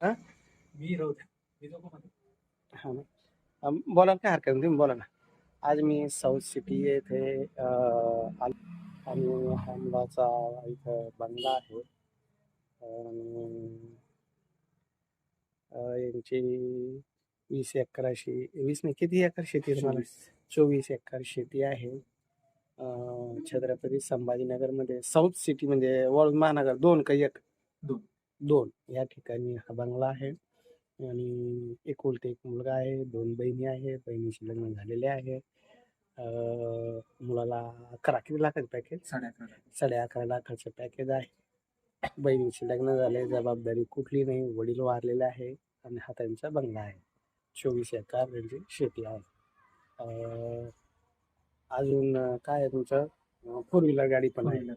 हा मी राहू द्या. मी नको म्हणतो. हा ना. बोला काय हरकत नाही, तुम्ही बोला ना. आज मी साऊथ सिटी येथे आलो आणि हा मुलाचा इथं बंगला आहे. आणि यांची 20 एकर अशी, 20 नाही, किती एकर शेती आहे तुम्हाला? 24 एकर शेती आहे. छत्रपती संभाजीनगरमध्ये साऊथ सिटी म्हणजे वर्ल्ड महानगर 2 का 1? दोन. 2 या ठिकाणी हा बंगला आहे. आणि एकुलते एक मुलगा आहे, 2 बहिणी आहे. बहिणीचे लग्न झालेले आहे. मुलाला 11 किती लाखाचं पॅकेज? 11.5 लाख. 11.5 लाखाचं पॅकेज आहे. बहिणीचे लग्न झाले, जबाबदारी कुठली नाही, वडील वारलेले आहे आणि हा त्यांचा बंगला आहे. 24 एकर त्यांची शेती आहे. अजून काय आहे तुमचं? फोर व्हीलर गाडी पण आहे.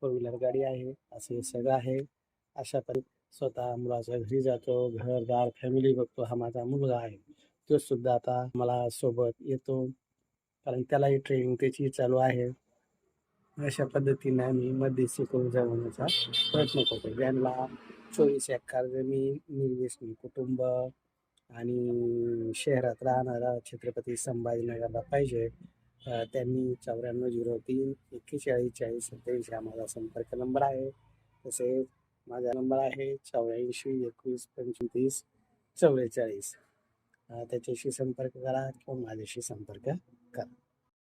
फोर व्हीलर गाडी आहे. असं हे सगळं आहे. अशा स्वतः मुलाच्या घरी जातो, घरदार फॅमिली बघतो. हा माझा मुलगा आहे, तो सुद्धा आता मला सोबत येतो, कारण त्यालाही ट्रेनिंग त्याची चालू आहे. अशा पद्धतीने आम्ही मध्यस्थी करून जगवण्याचा प्रयत्न करतो. ज्यांना 24 एकर जमीन, निर्व्यसनी कुटुंब आणि शहरात राहणारा छत्रपती संभाजीनगरला पाहिजे, त्यांनी 9403 41 40 हा माझा संपर्क नंबर आहे. तसेच माझा नंबर आहे 84 21 25 30 44. त्याच्याशी संपर्क करा किंवा माझ्याशी संपर्क करा.